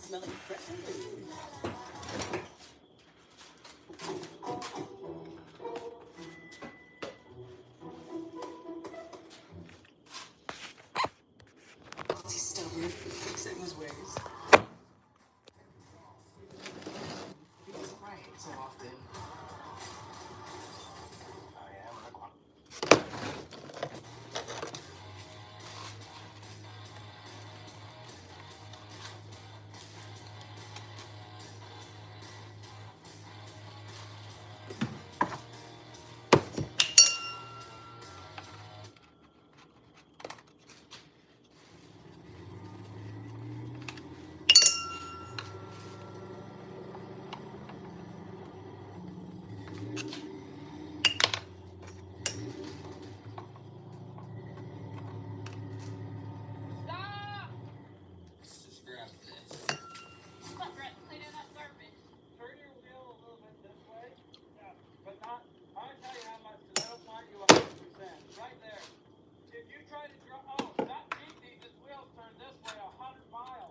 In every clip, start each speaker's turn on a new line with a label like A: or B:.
A: smelling fresh and new. He's stubborn, fixing his ways. He's right so often.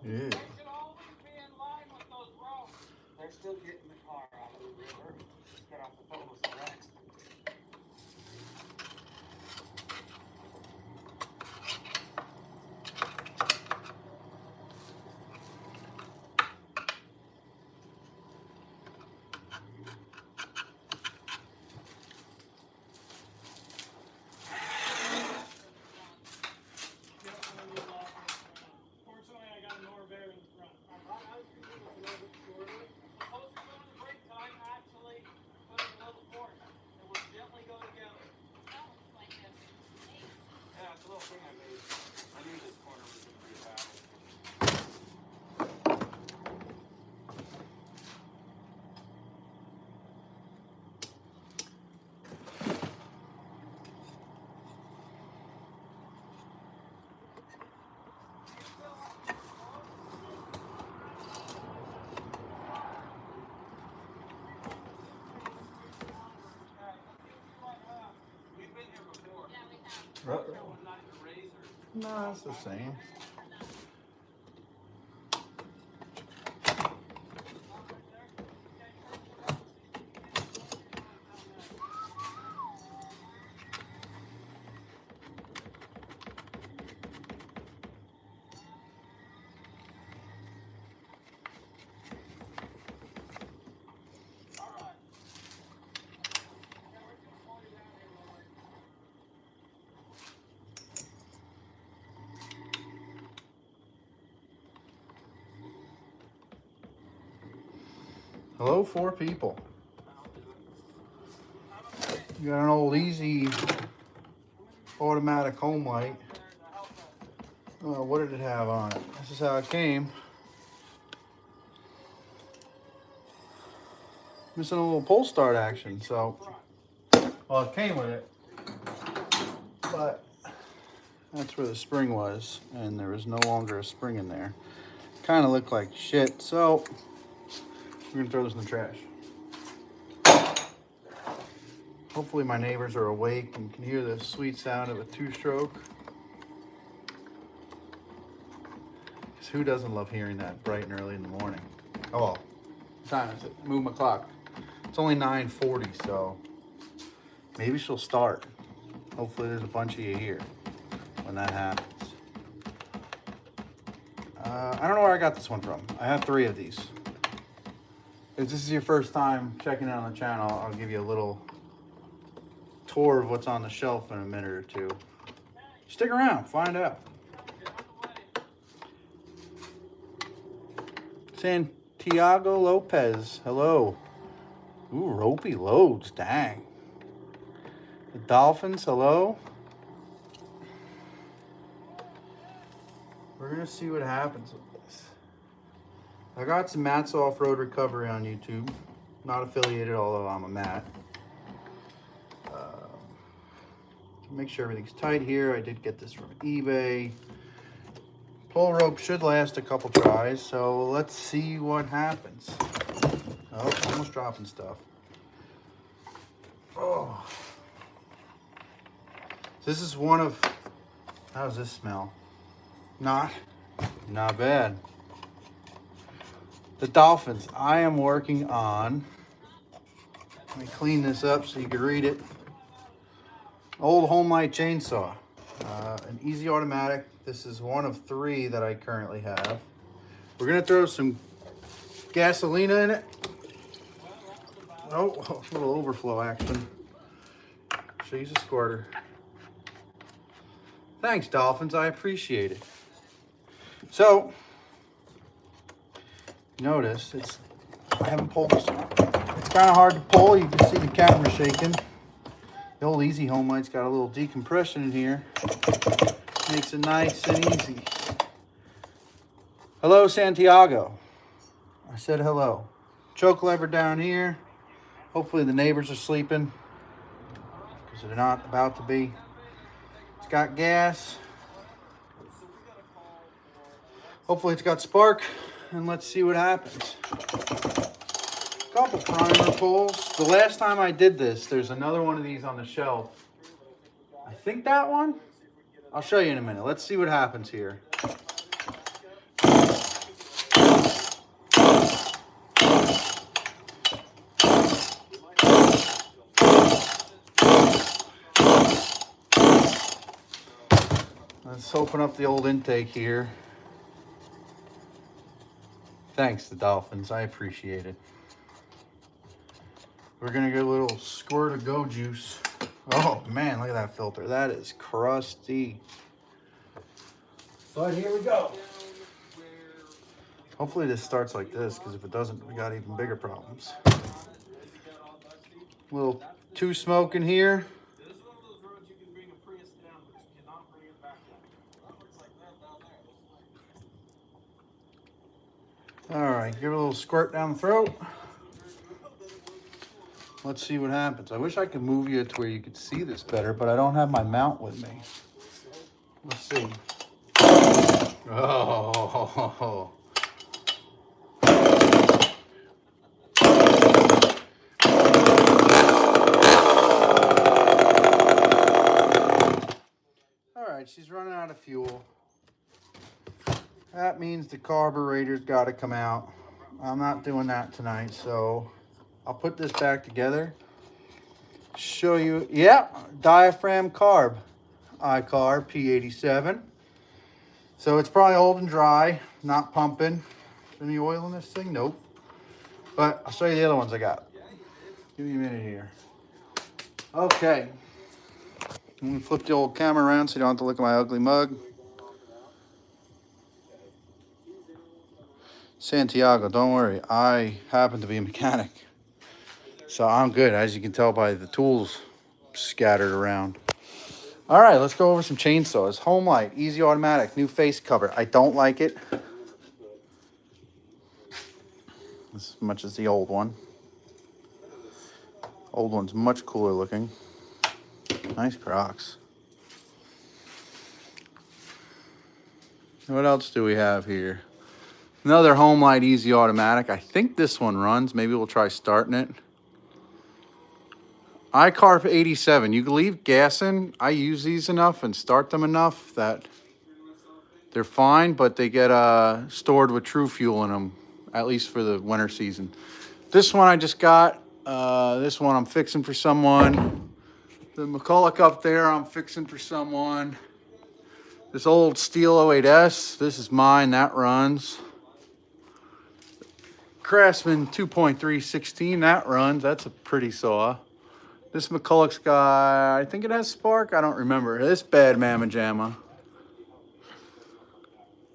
B: Yeah.
A: They should always be in line with those roads. They're still getting the car out of the river. Get off the phone with the Rex.
B: No, it's the same. Hello, 4 people. You got an old easy automatic home light. What did it have on it? This is how it came. Missing a little pull start action, so well, it came with it, but that's where the spring was, and there was no longer a spring in there. Kind of looked like shit, so we're gonna throw this in the trash. Hopefully my neighbors are awake and can hear the sweet sound of a 2-stroke. Because who doesn't love hearing that bright and early in the morning? Oh well, what time is it? Move my clock. It's only 9:40, so maybe she'll start. Hopefully there's a bunch of you here when that happens. I don't know where I got this one from. I have 3 of these. If this is your first time checking out on the channel, I'll give you a little tour of what's on the shelf in a minute or two. Stick around, find out. Santiago Lopez, hello. Ooh, ropey loads, dang. The Dolphins, hello. We're gonna see what happens with this. I got some Matt's Off-Road Recovery on YouTube. Not affiliated, although I'm a Matt. Make sure everything's tight here. I did get this from eBay. Pull rope should last a couple tries, so let's see what happens. Oh, almost dropping stuff. Oh. This is one of, how does this smell? Not bad. the Dolphins. I am working on, let me clean this up so you can read it. Old Homelight chainsaw, an easy automatic. This is one of 3 that I currently have. We're gonna throw some gasolina in it. Oh, a little overflow action. Should use a squirter. Thanks, Dolphins, I appreciate it. So, notice I haven't pulled this. It's kind of hard to pull. You can see the camera shaking. The old Easy Homelight's got a little decompression in here. Makes it nice and easy. Hello, Santiago. I said hello. Choke lever down here. Hopefully the neighbors are sleeping, because they're not about to be. It's got gas. Hopefully it's got spark, and let's see what happens. Couple primer pulls. The last time I did this, there's another one of these on the shelf. I think that one. I'll show you in a minute. Let's see what happens here. Let's open up the old intake here. Thanks, the Dolphins. I appreciate it. We're gonna get a little squirt of Go Juice. Oh man, look at that filter. That is crusty. But here we go. Hopefully this starts like this, because if it doesn't, we got even bigger problems. A little 2 smoke in here. All right, give it a little squirt down the throat. Let's see what happens. I wish I could move you to where you could see this better, but I don't have my mount with me. Let's see. Oh. All right, she's running out of fuel. That means the carburetor's got to come out. I'm not doing that tonight, so I'll put this back together. Show you, yeah, diaphragm carb, iCarb P87. So it's probably old and dry, not pumping. Any oil in this thing? Nope. But I'll show you the other ones I got. Give me a minute here. Okay. I'm gonna flip the old camera around so you don't have to look at my ugly mug. Santiago, don't worry. I happen to be a mechanic, so I'm good, as you can tell by the tools scattered around. All right, let's go over some chainsaws. Homelight, easy automatic, new face cover. I don't like it as much as the old one. Old one's much cooler looking. Nice Crocs. What else do we have here? Another Homelight easy automatic. I think this one runs. Maybe we'll try starting it. iCarb 87. You can leave gas in. I use these enough and start them enough that they're fine, but they get stored with True Fuel in them, at least for the winter season. This one I just got. This one I'm fixing for someone. The McCulloch up there I'm fixing for someone. This old Steel 08S. This is mine. That runs. Craftsman 2.316, that runs. That's a pretty saw. This McCulloch's got, I think it has spark. I don't remember. This bad mamma jamma.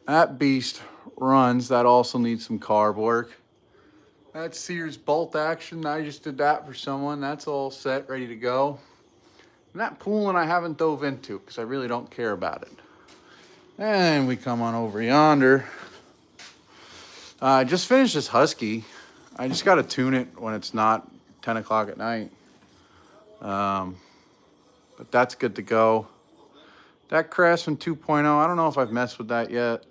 B: That beast runs. That also needs some carb work. That's Sears bolt action. I just did that for someone. That's all set, ready to go. And that pooling I haven't dove into because I really don't care about it. And we come on over yonder. I just finished this Husky. I just got to tune it when it's not 10 o'clock at night. But that's good to go. That Craftsman 2.0, I don't know if I've messed with that yet.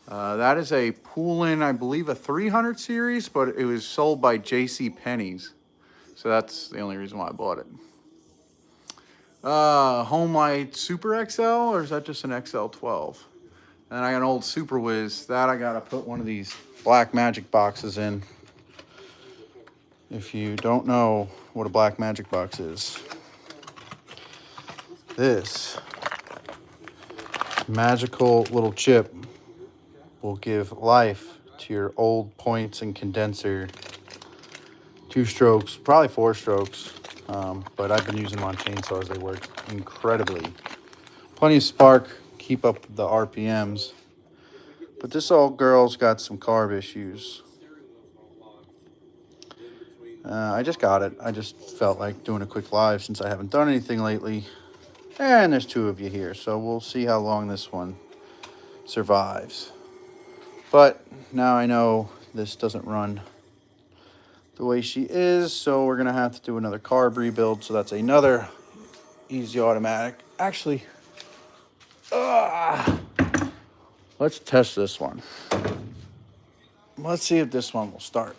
B: That is a Poulin, I believe, a 300 series, but it was sold by JCPenney's. So that's the only reason why I bought it. Homelight Super XL, or is that just an XL12? And then I got an old Super Whiz. That I gotta put one of these Black Magic boxes in. If you don't know what a Black Magic box is, this magical little chip will give life to your old points and condenser. 2 strokes, probably 4 strokes. But I've been using them on chainsaws. They work incredibly. Plenty of spark, keep up the RPMs. But this old girl's got some carb issues. I just got it. I just felt like doing a quick live since I haven't done anything lately. And there's 2 of you here, so we'll see how long this one survives. But now I know this doesn't run the way she is, so we're gonna have to do another carb rebuild. So that's another easy automatic. Actually, let's test this one. Let's see if this one will start.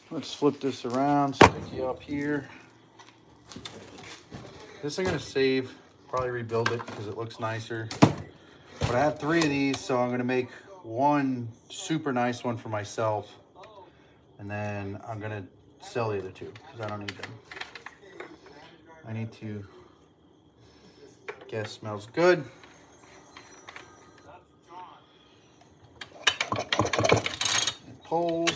B: Let's flip this around, stick you up here. This I'm gonna save, probably rebuild it because it looks nicer. But I have 3 of these, so I'm gonna make one super nice one for myself. And then I'm gonna sell the other 2 because I don't need them. I need to guess smells good. It pulls.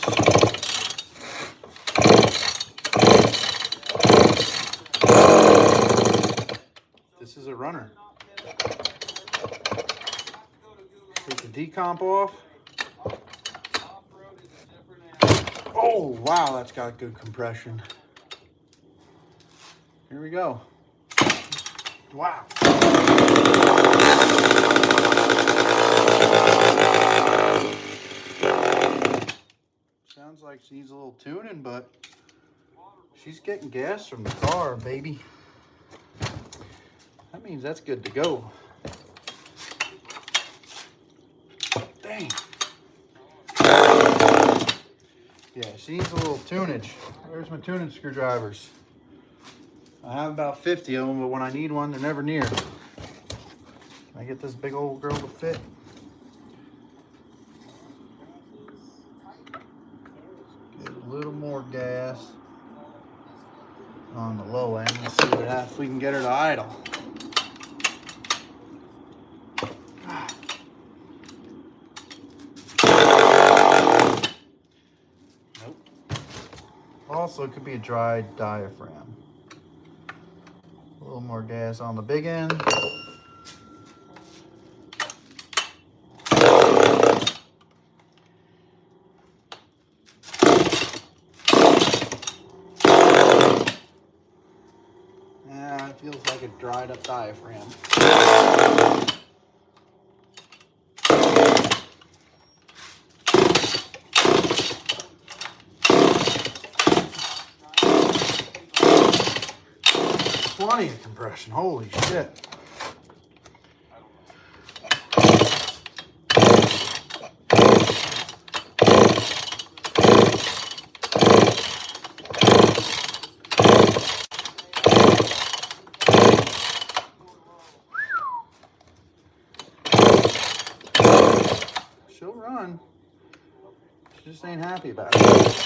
B: This is a runner. Take the decomp off. Oh, wow, that's got good compression. Here we go. Wow. Sounds like she needs a little tuning, but she's getting gas from the car, baby. That means that's good to go. Dang. Yeah, she needs a little tunage. Where's my tuning screwdrivers? I have about 50 of them, but when I need one, they're never near. Can I get this big old girl to fit? Get a little more gas on the low end. Let's see if we can get her to idle. Nope. Also, it could be a dry diaphragm. A little more gas on the big end. Yeah, it feels like a dried up diaphragm. 20 of compression, holy shit. She'll run. She just ain't happy about it.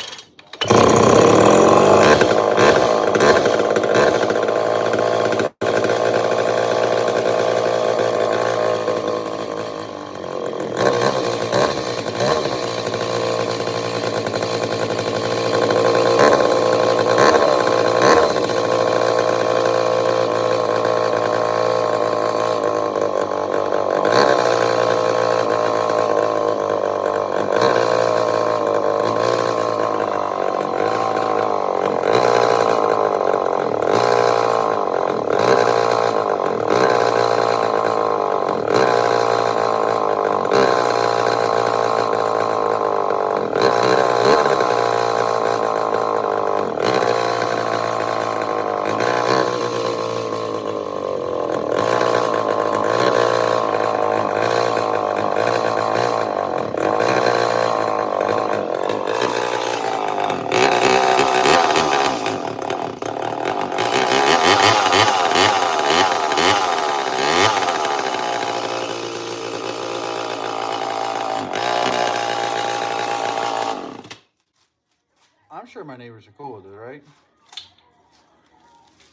B: my neighbors are cool with it, right?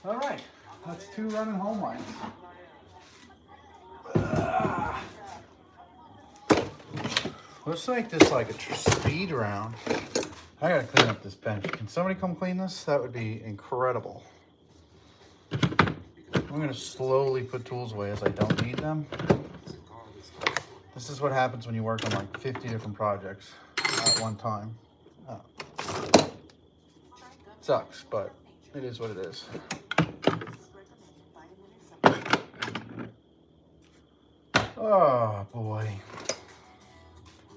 B: All right, that's 2 running home lines. Let's make this like a speed round. I gotta clean up this bench. Can somebody come clean this? That would be incredible. I'm gonna slowly put tools away as I don't need them. This is what happens when you work on like 50 different projects at one time. Sucks, but it is what it is. Oh boy.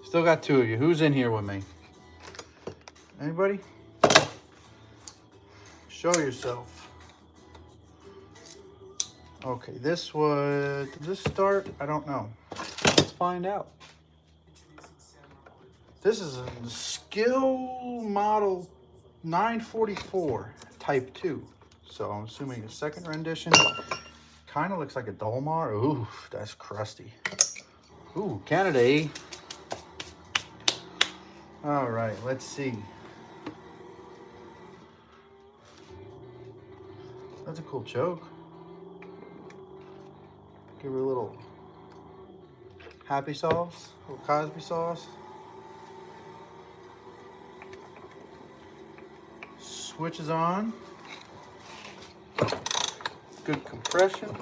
B: Still got 2 of you. Who's in here with me? Anybody? Show yourself. Okay, did this start? I don't know. Let's find out. This is a Skill Model 944 Type 2. So I'm assuming a second rendition. Kind of looks like a Dolmar. Ooh, that's crusty. Ooh, Canada, eh? All right, let's see. That's a cool choke. Give her a little happy sauce, a little Cosby sauce. Switch is on. Good compression.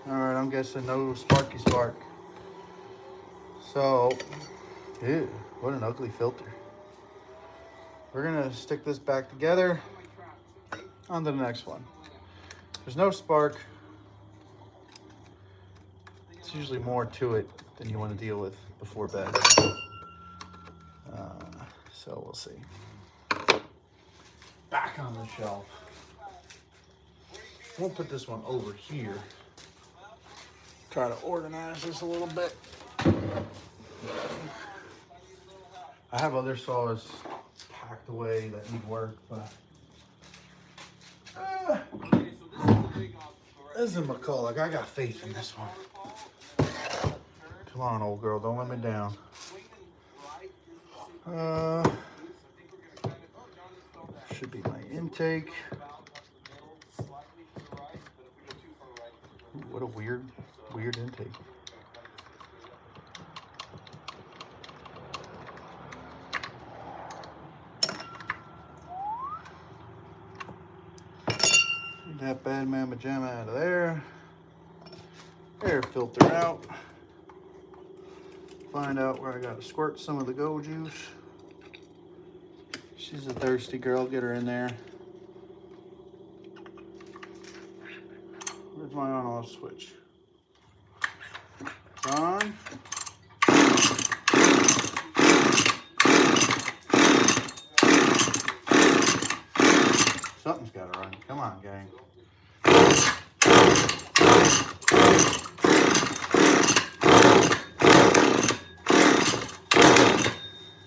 B: Alright, I'm guessing no sparky spark. So, ew, what an ugly filter. We're gonna stick this back together. On to the next one. There's no spark. It's usually more to it than you want to deal with before bed. So we'll see. Back on the shelf. We'll put this one over here. Try to organize this a little bit. I have other saws packed away that need work, but this is McCulloch. I got faith in this one. Come on, old girl, don't let me down. Should be my intake. Ooh, what a weird intake. Get that bad mamma jamma out of there. Air filter out. Find out where I gotta squirt some of the Go Juice. She's a thirsty girl, get her in there. Where's my on-off switch? It's on. Something's gotta run. Come on, gang.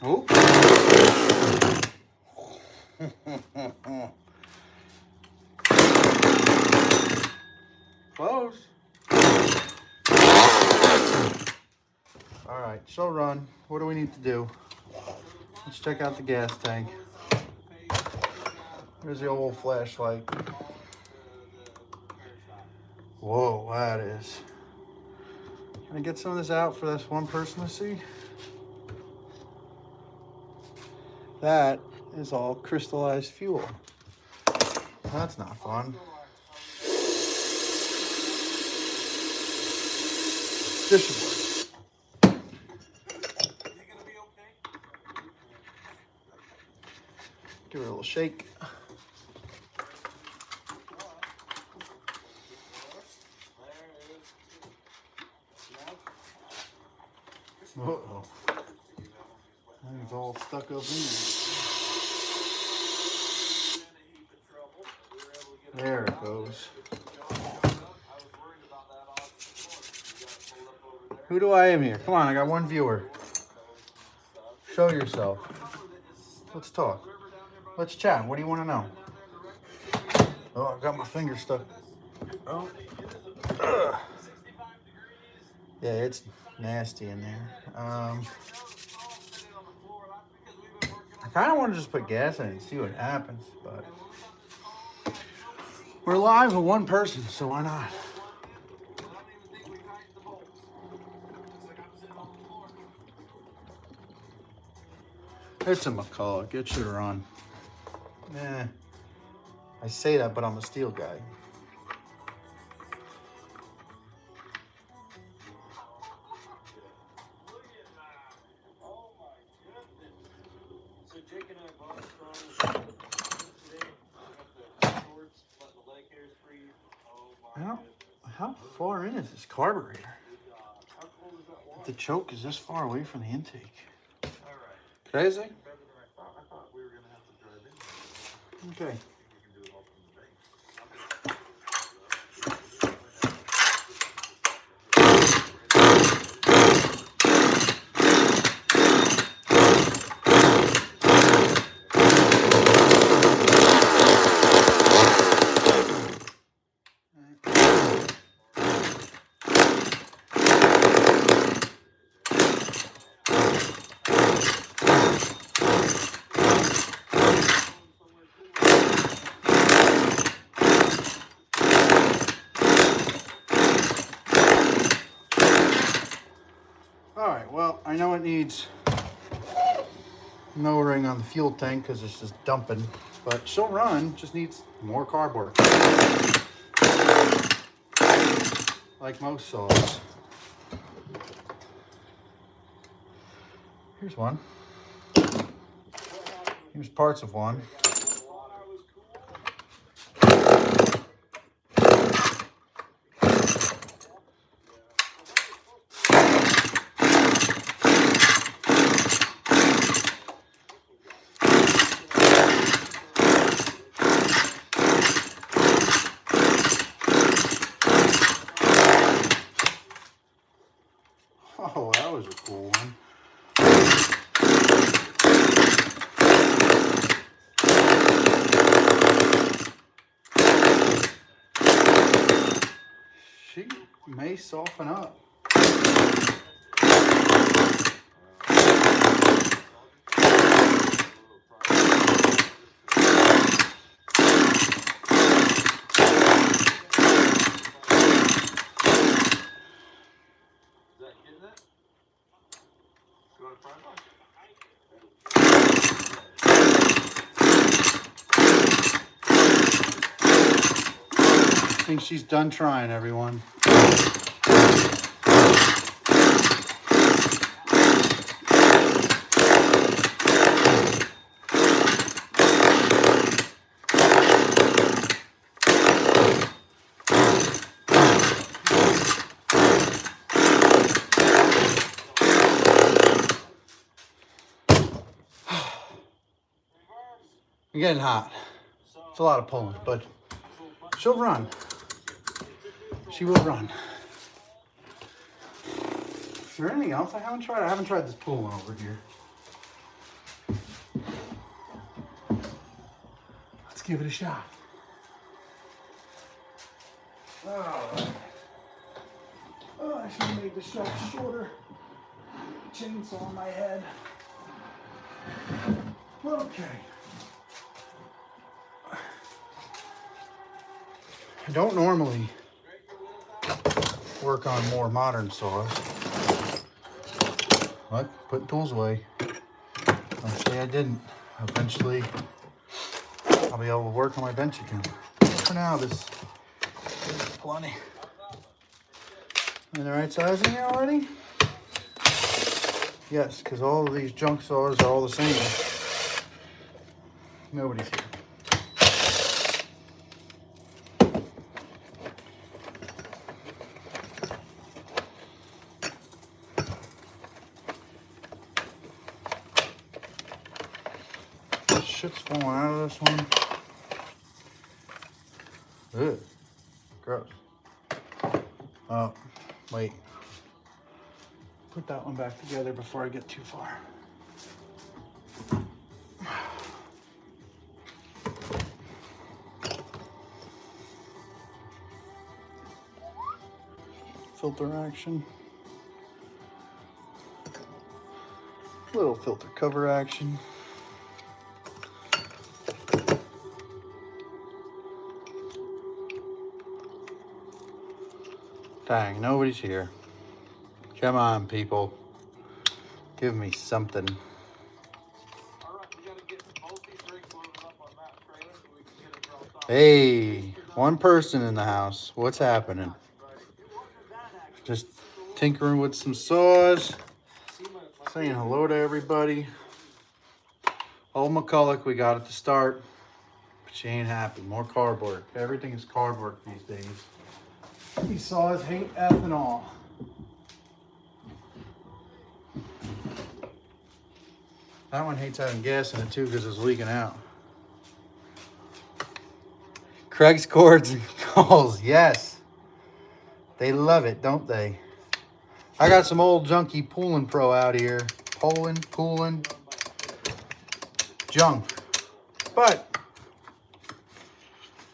B: Oh. Close. All right, she'll run. What do we need to do? Let's check out the gas tank. There's the old flashlight. Whoa, that is. Can I get some of this out for this one person to see? That is all crystallized fuel. That's not fun. Dishwasher. Give it a little shake. Uh-oh. It's all stuck up in there. There it goes. Who do I am here? Come on, I got one viewer. Show yourself. Let's talk. Let's chat. What do you want to know? Oh, I got my finger stuck. Oh. Ugh. Yeah, it's nasty in there. I kind of want to just put gas in it and see what happens, but we're live with one person, so why not? It's a McCulloch. It should run. Nah. I say that, but I'm a steel guy. How far in is this carburetor? The choke is this far away from the intake. Crazy? Okay. Alright, well, I know it needs no ring on the fuel tank because it's just dumping, but she'll run, just needs more carb work. Like most saws. Here's one. Here's parts of one. Oh, that was a cool one. She may soften up. I think she's done trying, everyone. I'm getting hot. It's a lot of pulling, but she'll run. She will run. Is there anything else I haven't tried? I haven't tried this pool one over here. Let's give it a shot. Oh, I should have made the shelf shorter. Chainsaw on my head. Okay. I don't normally work on more modern saws. What? Putting tools away. Actually, I didn't. Eventually, I'll be able to work on my bench again. But for now, this is plenty. In the right size in here already? Yes, because all of these junk saws are all the same. Nobody's here. Shit's falling out of this one. Ugh. Gross. Oh, wait. Put that one back together before I get too far. filter action. Little filter cover action. Dang, nobody's here. Come on, people. Give me something. Hey, one person in the house. What's happening? Just tinkering with some saws. Saying hello to everybody. Old McCulloch we got at the start. But she ain't happy. More cardboard. Everything is cardboard these days. These saws hate ethanol. That one hates having gas in it too because it's leaking out. Craig's cords and calls, yes. They love it, don't they? I got some old junky Pulling Pro out here. Pulling. Junk. But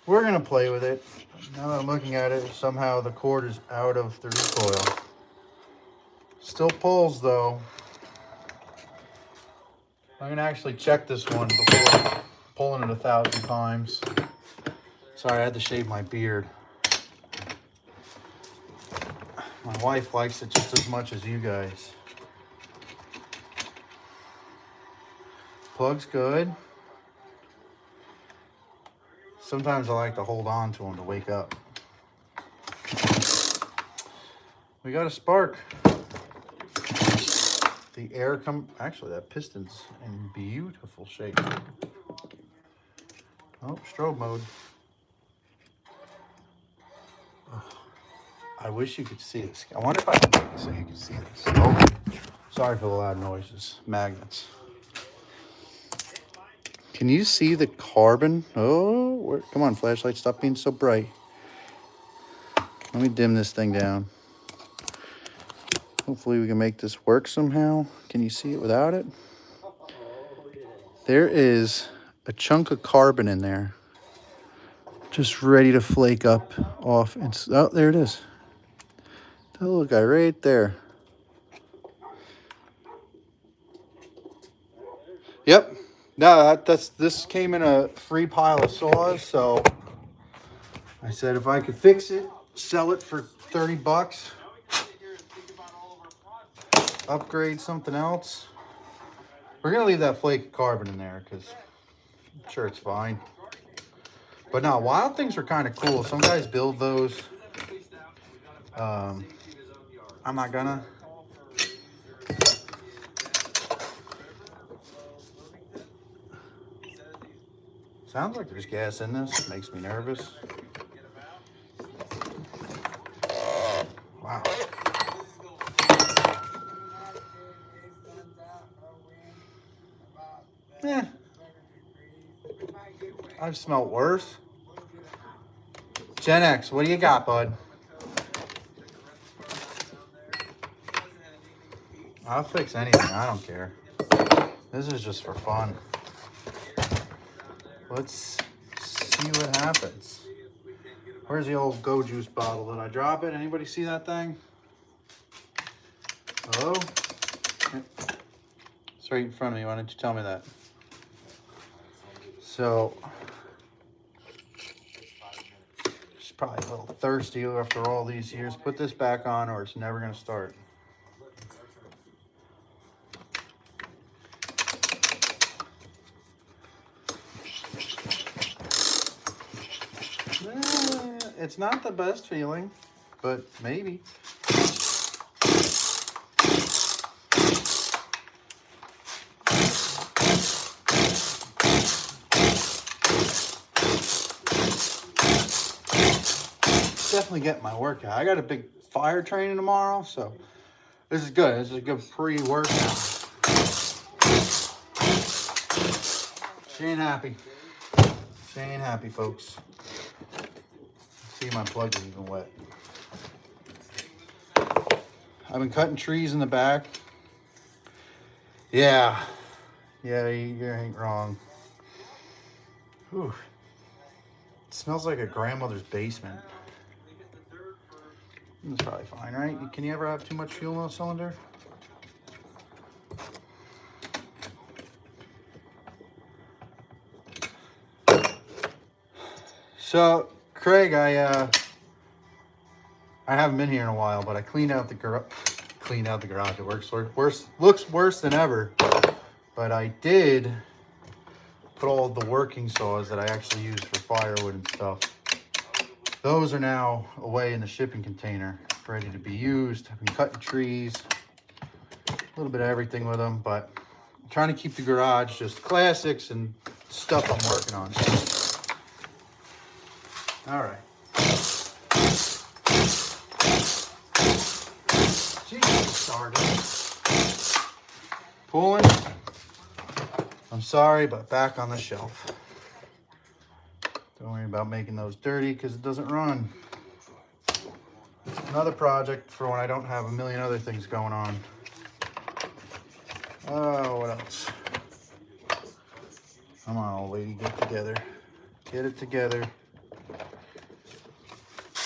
B: we're gonna play with it. Now that I'm looking at it, somehow the cord is out of the recoil. Still pulls though. I'm gonna actually check this one before pulling it 1,000 times. Sorry, I had to shave my beard. My wife likes it just as much as you guys. Plug's good. Sometimes I like to hold on to them to wake up. We got a spark. The air actually that piston's in beautiful shape. Oh, strobe mode. Oh, I wish you could see this. I wonder if I can make it so you can see this. Oh, sorry for the loud noises. Magnets. Can you see the carbon? Oh, come on, flashlight, stop being so bright. Let me dim this thing down. Hopefully we can make this work somehow. Can you see it without it? There is a chunk of carbon in there. Just ready to flake up off. Oh, there it is. That little guy right there. Yep. No, this came in a free pile of saws, so I said if I could fix it, sell it for 30 bucks, upgrade something else. We're gonna leave that flake of carbon in there because I'm sure it's fine. But no, Wild Things are kind of cool. Some guys build those. I'm not gonna. Sounds like there's gas in this. Makes me nervous. Wow. Yeah. I've smelled worse. Gen X, what do you got, bud? I'll fix anything. I don't care. This is just for fun. Let's see what happens. Where's the old Go Juice bottle? Did I drop it? Anybody see that thing? Hello? It's right in front of me. Why didn't you tell me that? So, she's probably a little thirsty after all these years. Put this back on or it's never going to start. It's not the best feeling, but maybe. Definitely getting my workout. I got a big fire training tomorrow, so this is good. This is a good pre-workout. She ain't happy. She ain't happy, folks. See, my plug is even wet. I've been cutting trees in the back. Yeah, you ain't wrong. Whew. It smells like a grandmother's basement. That's probably fine, right? Can you ever have too much fuel in a cylinder? So, Craig, I haven't been here in a while, but I cleaned out the garage. It looks worse than ever. But I did put all the working saws that I actually use for firewood and stuff. Those are now away in the shipping container, ready to be used. I've been cutting trees, a little bit of everything with them, but I'm trying to keep the garage just classics and stuff I'm working on. All right. Jesus, started. Pulling. I'm sorry, but back on the shelf. Don't worry about making those dirty because it doesn't run. Another project for when I don't have a million other things going on. Oh, what else? Come on, old lady, get together. Get it together.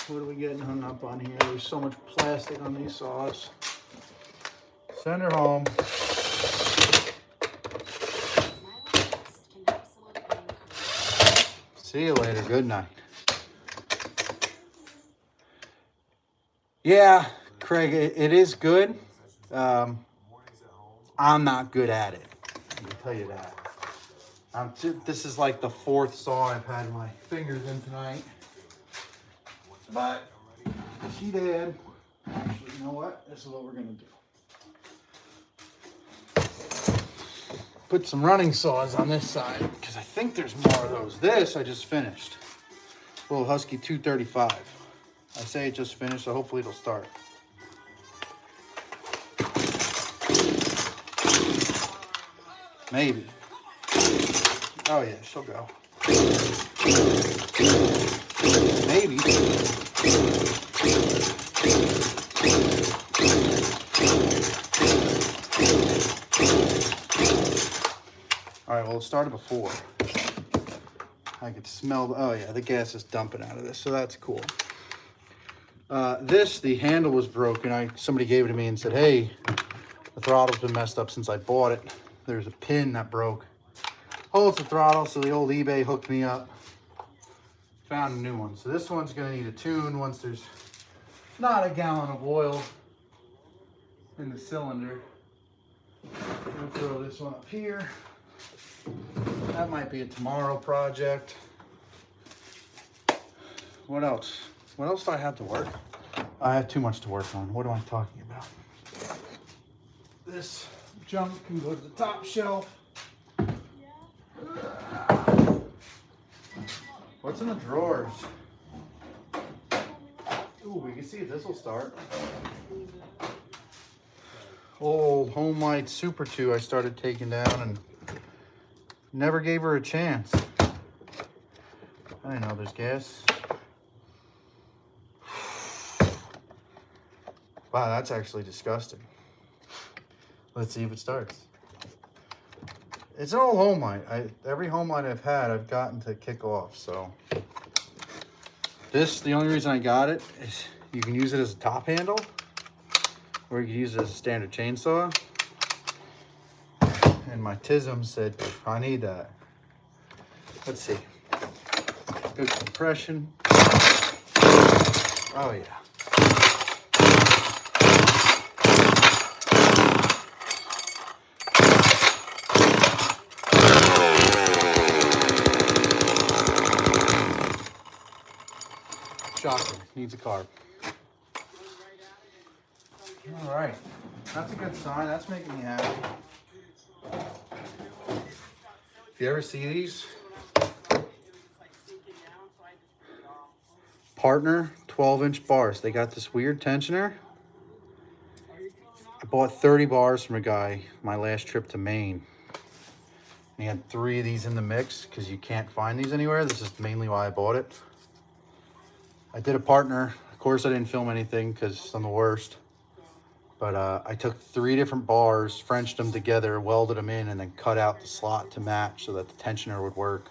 B: What are we getting hung up on here? There's so much plastic on these saws. Send her home. See you later. Good night. Yeah, Craig, it is good. I'm not good at it. I can tell you that. This is like the fourth saw I've had my fingers in tonight. But she did. Actually, you know what? This is what we're going to do. Put some running saws on this side because I think there's more of those. This I just finished. Little Husky 235. I say it just finished, so hopefully it'll start. Maybe. Oh yeah, she'll go. Maybe. All right, well, it started before. I could smell, oh yeah, the gas is dumping out of this, so that's cool. The handle was broken. Somebody gave it to me and said, hey, the throttle's been messed up since I bought it. There's a pin that broke. Holds the throttle, so the old eBay hooked me up. Found a new one. So this one's gonna need a tune once there's not a gallon of oil in the cylinder. We'll throw this one up here. That might be a tomorrow project. What else? What else do I have to work? I have too much to work on. What am I talking about? This junk can go to the top shelf. What's in the drawers? Ooh, we can see if this will start. Old Homelight Super 2 I started taking down and never gave her a chance. I didn't know there's gas. Wow, that's actually disgusting. Let's see if it starts. It's an old Homelight. Every Homelight I've had, I've gotten to kick off, so. The only reason I got it is you can use it as a top handle, or you can use it as a standard chainsaw. And my TISM said, I need that. Let's see. Good compression. Oh yeah. Shocker, needs a carb. All right, that's a good sign. That's making me happy. If you ever see these, Partner 12-inch bars. They got this weird tensioner. I bought 30 bars from a guy my last trip to Maine. He had 3 of these in the mix because you can't find these anywhere. This is mainly why I bought it. I did a Partner. Of course, I didn't film anything because I'm the worst. But I took 3 different bars, Frenched them together, welded them in, and then cut out the slot to match so that the tensioner would work.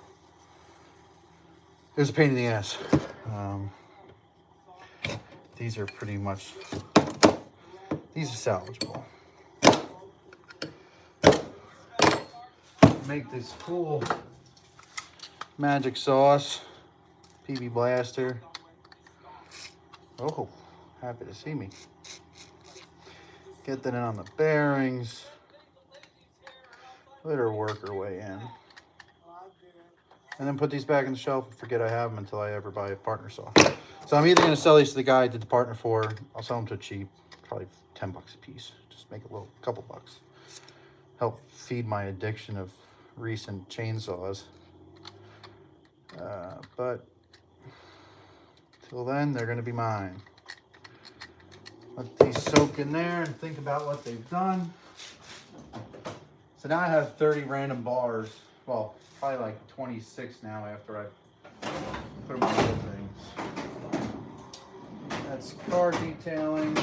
B: It was a pain in the ass. these are pretty much, these are salvageable. Make this cool magic sauce, PB Blaster. Oh, happy to see me. Get that in on the bearings. Let her work her way in. And then put these back on the shelf and forget I have them until I ever buy a partner saw. So I'm either going to sell these to the guy I did the partner for. I'll sell them to cheap, probably 10 bucks a piece. Just make a couple bucks. Help feed my addiction of recent chainsaws. But till then, they're going to be mine. Let these soak in there and think about what they've done. So now I have 30 random bars. Well, probably like 26 now after I put them on little things. That's car detailing.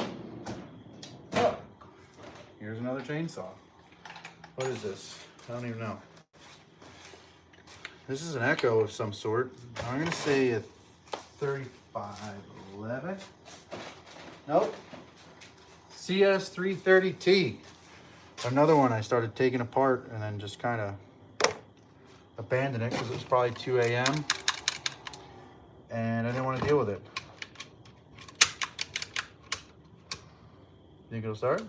B: Oh, here's another chainsaw. What is this? I don't even know. This is an Echo of some sort. I'm gonna say a 3511. Nope. CS330T. Another one I started taking apart and then just kind of abandoned it because it was probably 2 a.m. and I didn't want to deal with it. Think it'll start?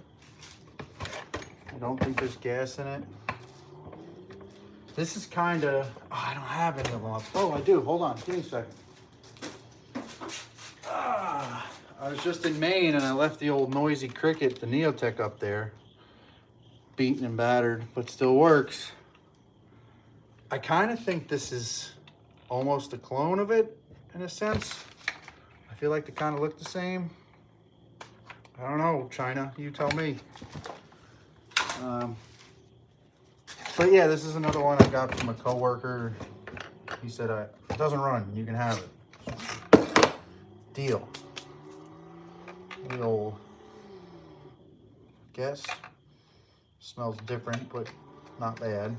B: I don't think there's gas in it. This is kind of, I don't have any of them. Oh, I do. Hold on. Give me a second. I was just in Maine and I left the old noisy Cricket, the Neotech up there. Beaten and battered, but still works. I kind of think this is almost a clone of it in a sense. I feel like they kind of look the same. I don't know, China, you tell me. But yeah, this is another one I got from a coworker. He said, it doesn't run, you can have it. Deal. The old, guess. Smells different, but not bad.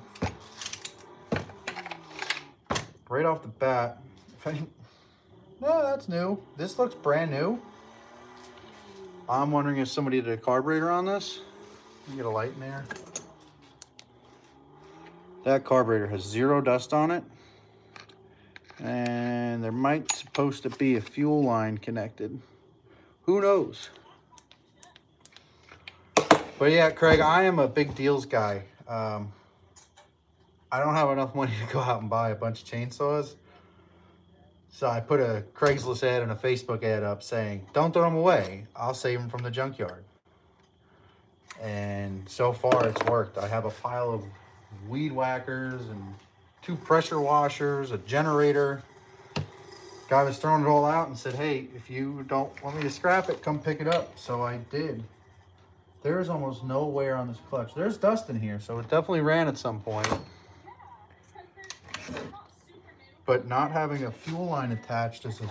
B: Right off the bat, no, that's new. This looks brand new. I'm wondering if somebody did a carburetor on this. Let me get a light in there. That carburetor has 0 dust on it. And there might supposed to be a fuel line connected. Who knows? But yeah, Craig, I am a big deals guy. I don't have enough money to go out and buy a bunch of chainsaws. So I put a Craigslist ad and a Facebook ad up saying, don't throw them away. I'll save them from the junkyard. And so far it's worked. I have a pile of weed whackers and 2 pressure washers, a generator. Guy was throwing it all out and said, hey, if you don't want me to scrap it, come pick it up. So I did. There's almost no wear on this clutch. There's dust in here, so it definitely ran at some point. But not having a fuel line attached is a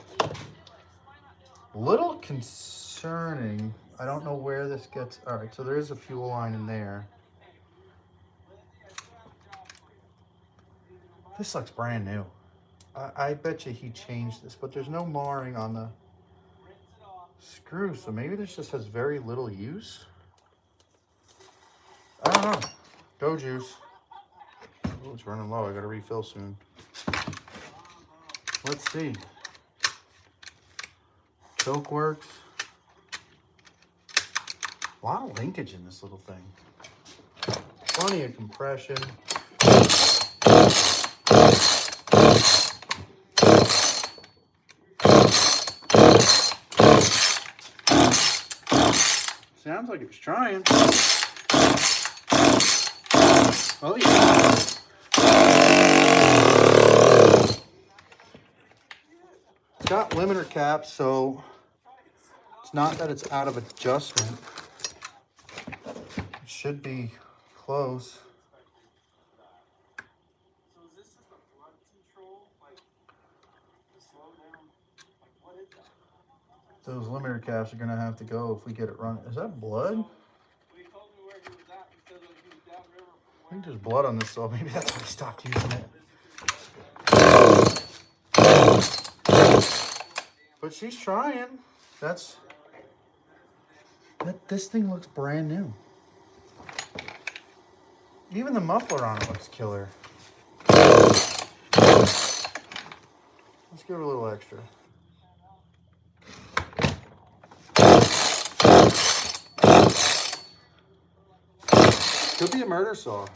B: little concerning. I don't know where this gets. All right, so there is a fuel line in there. This looks brand new. I bet you he changed this, but there's no marring on the screw, so maybe this just has very little use. I don't know. Go juice. Oh, it's running low. I gotta refill soon. Let's see. Choke works. A lot of linkage in this little thing. Plenty of compression. Sounds like it was trying. Oh yeah. It's got limiter caps, so it's not that it's out of adjustment. It should be close.
A: So is this just a flood control? Like, to slow down? Like, what is that?
B: Those limiter caps are gonna have to go if we get it running. Is that blood?
A: When he told me where he was at, he said that he was downriver from
B: I think there's blood on this, so maybe that's why we stopped using it. But she's trying. That's This thing looks brand new. Even the muffler on it looks killer. Let's give it a little extra. Could be a murder saw.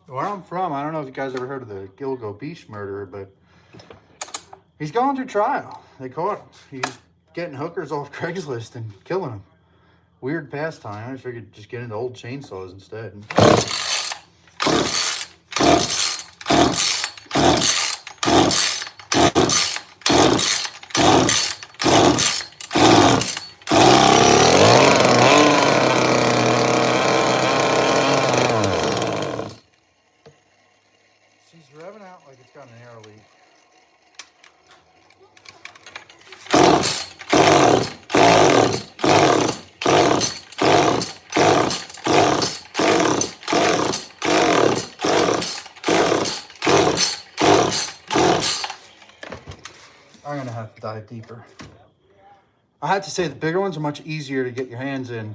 B: Where I'm from, I don't know if you guys ever heard of the Gilgo Beach murderer, but he's going through trial. They caught him. He's getting hookers off Craigslist and killing them. Weird pastime. I figured just get into old chainsaws instead. She's revving out like it's got an air leak. I'm gonna have to dive deeper. I have to say the bigger ones are much easier to get your hands in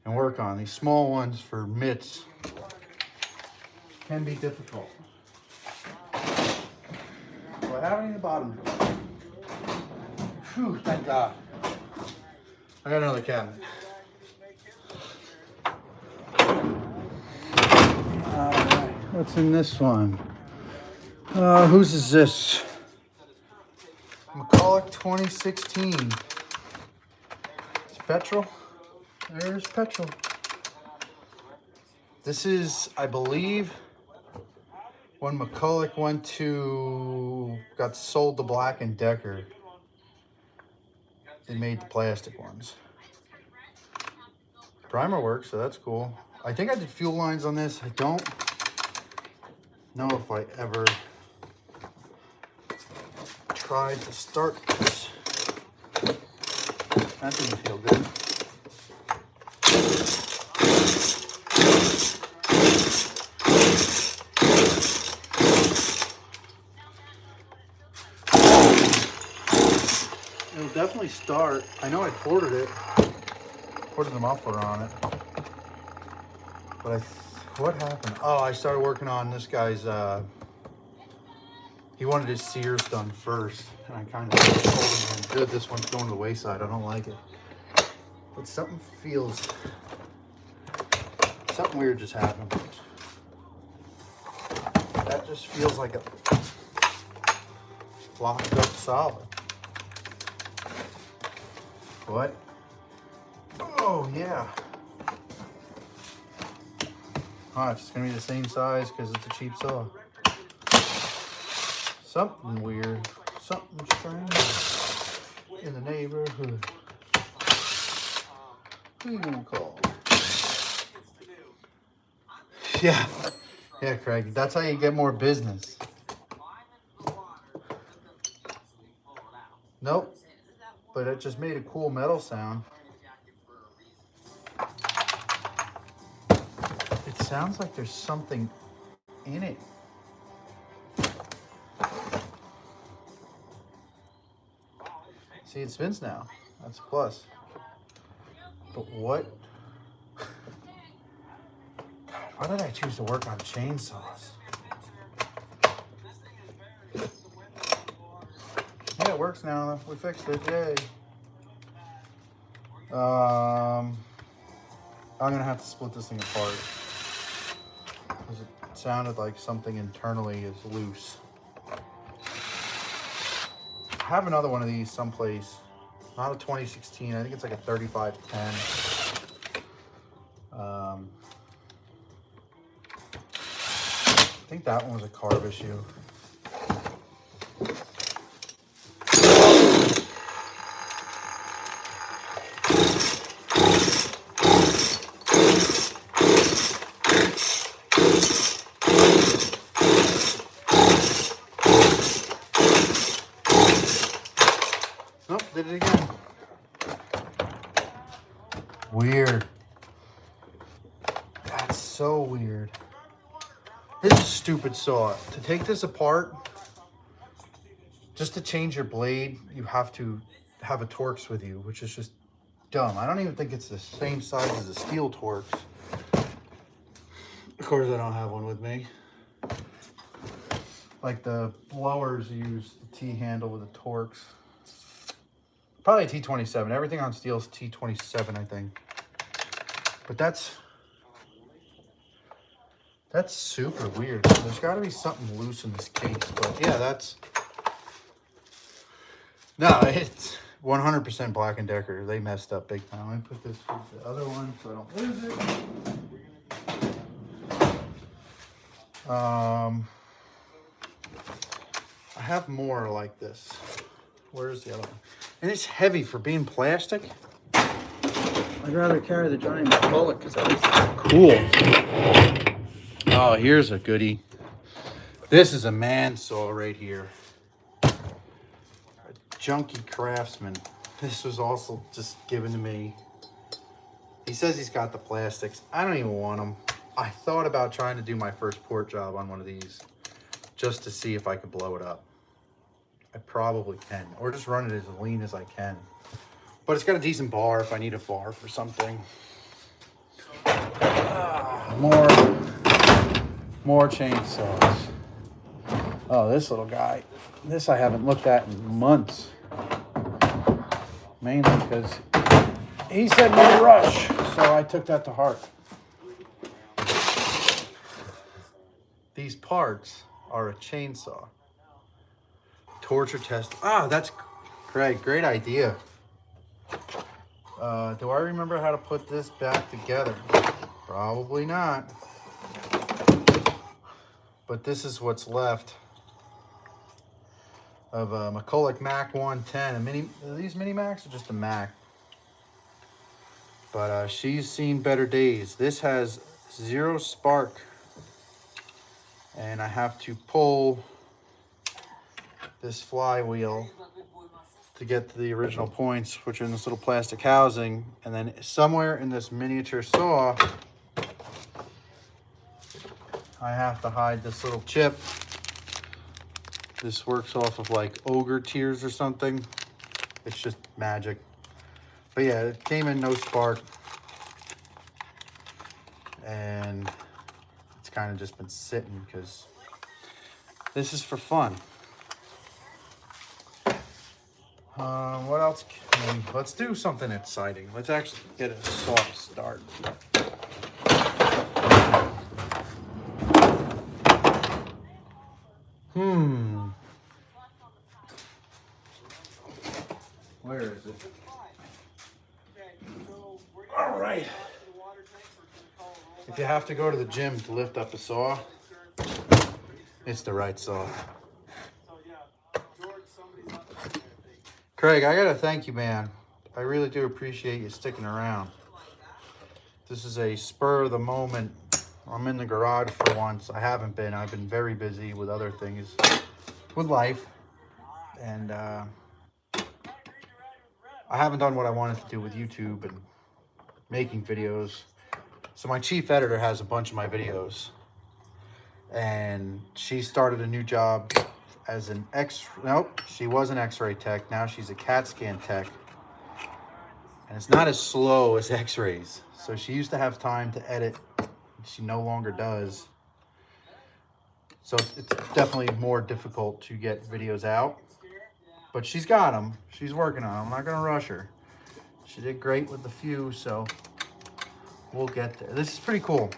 B: and work on. These small ones for mitts can be difficult. Do I have any in the bottom drawer? Phew, thank God. I got another cabinet. Alright, what's in this one? Whose is this? McCulloch 2016. It's petrol. There's petrol. This is, I believe, when McCulloch got sold to Black & Decker. They made the plastic ones. Primer works, so that's cool. I think I did fuel lines on this. I don't know if I ever tried to start this. That didn't feel good. It'll definitely start. I know I ported it. Ported the muffler on it. But what happened? Oh, I started working on this guy's, he wanted his sears done first. And I kind of told him, good, this one's going to the wayside. I don't like it. But something weird just happened. That just feels like a locked up solid. What? Oh, yeah. Oh, it's gonna be the same size because it's a cheap saw. Something weird, something strange in the neighborhood. Who you gonna call? Yeah, Craig, that's how you get more business. Nope, but it just made a cool metal sound. It sounds like there's something in it. See, it spins now. That's a plus. But what? Why did I choose to work on chainsaws? Yeah, it works now. We fixed it. Yay. I'm gonna have to split this thing apart because it sounded like something internally is loose. I have another one of these someplace. Not a 2016. I think it's like a 3510. I think that one was a carb issue. Nope, did it again. Weird. That's so weird. This is a stupid saw. To take this apart, just to change your blade, you have to have a Torx with you, which is just dumb. I don't even think it's the same size as the steel Torx. Of course, I don't have one with me. Like the blowers use the T-handle with the Torx. Probably a T27. Everything on steel is T27, I think. But that's super weird. There's got to be something loose in this case. But yeah, that's... No, it's 100% Black & Decker. They messed up big time. Let me put this with the other one so I don't lose it. I have more like this. Where's the other one? And it's heavy for being plastic. I'd rather carry the Johnny McCulloch because at least it's cool. Oh, here's a goodie. This is a man saw right here. Junkie Craftsman. This was also just given to me. He says he's got the plastics. I don't even want them. I thought about trying to do my first port job on one of these just to see if I could blow it up. I probably can, or just run it as lean as I can. But it's got a decent bar if I need a bar for something. More chainsaws. Oh, this little guy. This I haven't looked at in months. Mainly because he said no rush, so I took that to heart. These parts are a chainsaw. Torture test. Ah, that's Craig. Great idea. Do I remember how to put this back together? Probably not. But this is what's left of a McCulloch Mac 110. Are these mini Macs or just a Mac? But she's seen better days. This has 0 spark. And I have to pull this flywheel to get to the original points, which are in this little plastic housing. And then somewhere in this miniature saw, I have to hide this little chip. This works off of like ogre tears or something. It's just magic. But yeah, it came in no spark. And it's kind of just been sitting because this is for fun. What else? Let's do something exciting. Let's actually get a soft start. Where is it? All right. If you have to go to the gym to lift up a saw, it's the right saw. Craig, I gotta thank you, man. I really do appreciate you sticking around. This is a spur of the moment. I'm in the garage for once. I haven't been. I've been very busy with other things, with life. And I haven't done what I wanted to do with YouTube and making videos. So my chief editor has a bunch of my videos. And she started a new job as an she was an x-ray tech. Now she's a CAT scan tech. And it's not as slow as x-rays. So she used to have time to edit. She no longer does. So it's definitely more difficult to get videos out. But she's got them. She's working on them. I'm not going to rush her. She did great with the few, so we'll get there. This is pretty cool.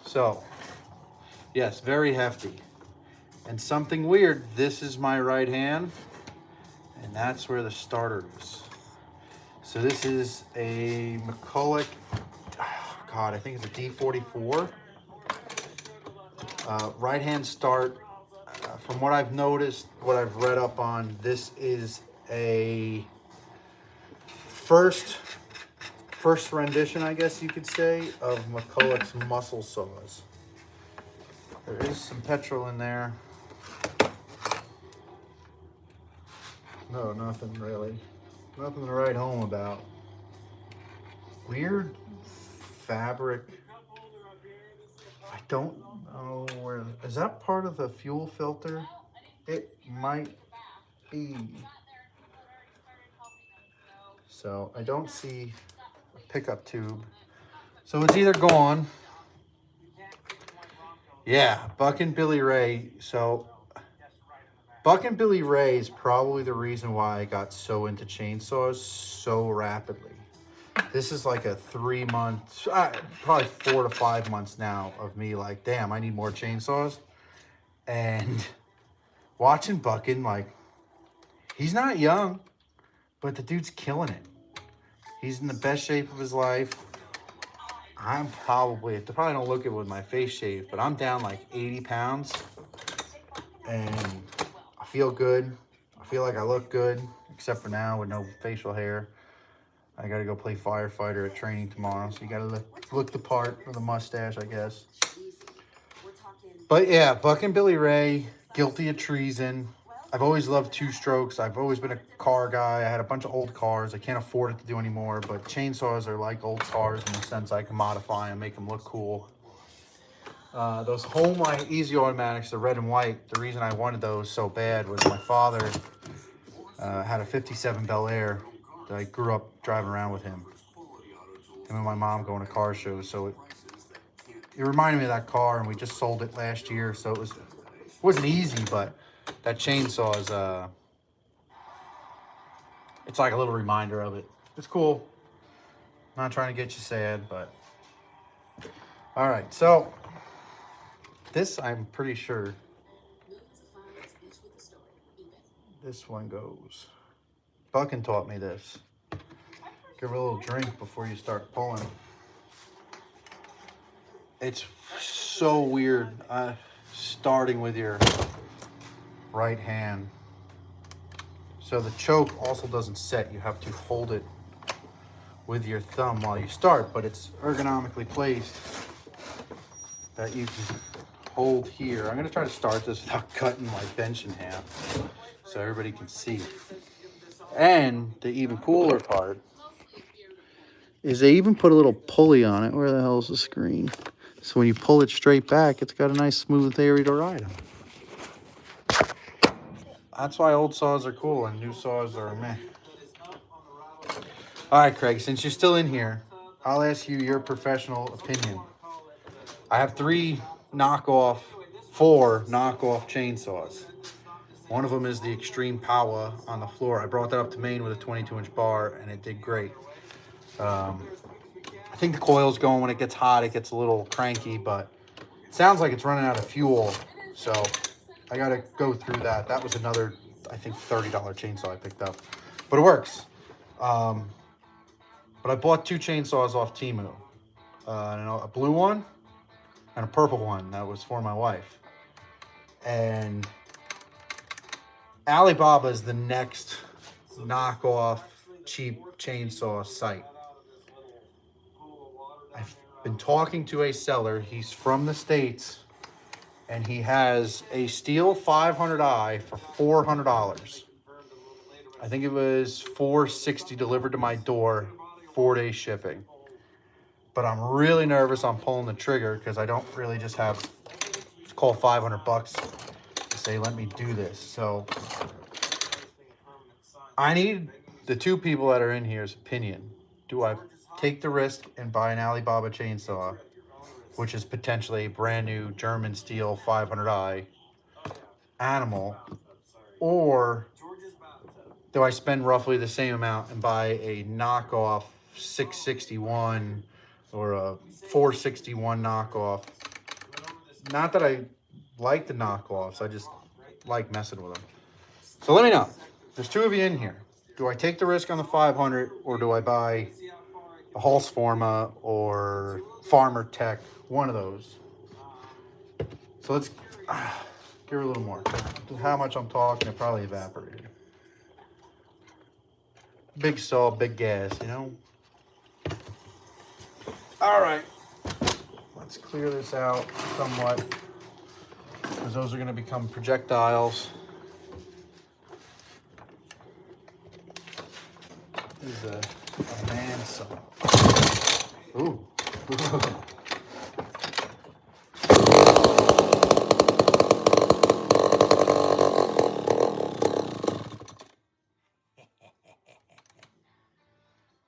B: So, yes, very hefty. And something weird, this is my right hand, and that's where the starter is. So this is a McCulloch, God, I think it's a D44. Right hand start. From what I've noticed, what I've read up on, this is a first rendition, I guess you could say, of McCulloch's muscle saws. There is some petrol in there. No, nothing really. Nothing to write home about. Weird fabric. I don't know where. Is that part of the fuel filter? It might be. So I don't see a pickup tube. So it's either gone. Yeah, Buck and Billy Ray. So Buck and Billy Ray is probably the reason why I got so into chainsaws so rapidly. This is like a 3 month, probably 4 to 5 months now of me like, damn, I need more chainsaws. And watching Buckin, like, he's not young, but the dude's killing it. He's in the best shape of his life. I'm probably don't look it with my face shaved, but I'm down like 80 pounds. And I feel good. I feel like I look good, except for now with no facial hair. I got to go play firefighter at training tomorrow, so you got to look the part with a mustache, I guess. But yeah, Buck and Billy Ray, guilty of treason. I've always loved two-strokes. I've always been a car guy. I had a bunch of old cars. I can't afford it to do anymore, but chainsaws are like old cars in the sense I can modify and make them look cool. Those Homelight Easy Automatics, the red and white, the reason I wanted those so bad was my father had a 57 Bel Air that I grew up driving around with him. Him and my mom going to car shows, so it reminded me of that car, and we just sold it last year, so it wasn't easy, but that chainsaw is it's like a little reminder of it. It's cool. Not trying to get you sad, but all right, so this I'm pretty sure this one goes. Buckin taught me this. Give her a little drink before you start pulling. It's so weird. Starting with your right hand. So the choke also doesn't set. You have to hold it with your thumb while you start, but it's ergonomically placed that you can hold here. I'm gonna try to start this without cutting my bench in half so everybody can see. And the even cooler part is they even put a little pulley on it. Where the hell is the screen? So when you pull it straight back, it's got a nice smooth area to ride on. That's why old saws are cool and new saws are meh. All right, Craig, since you're still in here, I'll ask you your professional opinion. I have four knockoff chainsaws. One of them is the Extreme Power on the floor. I brought that up to Maine with a 22-inch bar, and it did great. I think the coil's going. When it gets hot, it gets a little cranky, but it sounds like it's running out of fuel, so I got to go through that. That was another, I think, $30 chainsaw I picked up, but it works. But I bought 2 chainsaws off Temu, a blue one and a purple one that was for my wife. And Alibaba is the next knockoff cheap chainsaw site. I've been talking to a seller. He's from the States, and he has a Stihl 500i for $400. I think it was $460 delivered to my door, 4-day shipping. But I'm really nervous on pulling the trigger because I don't really just have, it's called $500 to say, let me do this. So I need the 2 people that are in here's opinion. Do I take the risk and buy an Alibaba chainsaw, which is potentially a brand new German Stihl 500i animal, or do I spend roughly the same amount and buy a knockoff 661 or a 461 knockoff? Not that I like the knockoffs, I just like messing with them. So let me know. There's 2 of you in here. Do I take the risk on the 500, or do I buy a Husqvarna or Farmer Tech, one of those? So let's give her a little more. How much I'm talking, it probably evaporated. Big saw, big gas, you know? All right, let's clear this out somewhat, because those are going to become projectiles. This is a man saw. Ooh.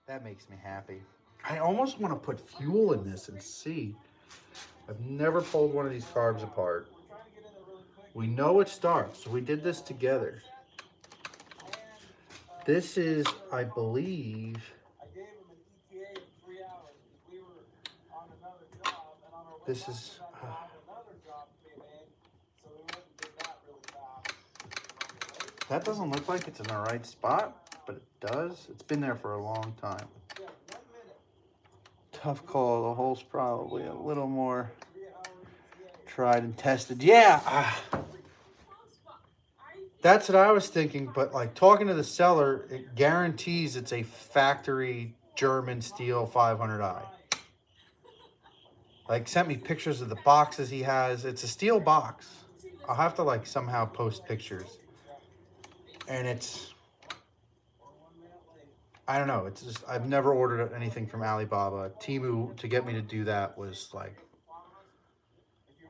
B: That makes me happy. I almost want to put fuel in this and see. I've never pulled one of these carbs apart. We know it starts, so we did this together. This is, I believe, this is, that doesn't look like it's in the right spot, but it does. It's been there for a long time. Tough call. The hole's probably a little more tried and tested. Yeah, that's what I was thinking. But like talking to the seller, it guarantees it's a factory German steel 500i. Like sent me pictures of the boxes he has. It's a steel box. I'll have to like somehow post pictures. And it's, I don't know. It's just, I've never ordered anything from Alibaba. Temu, to get me to do that was like,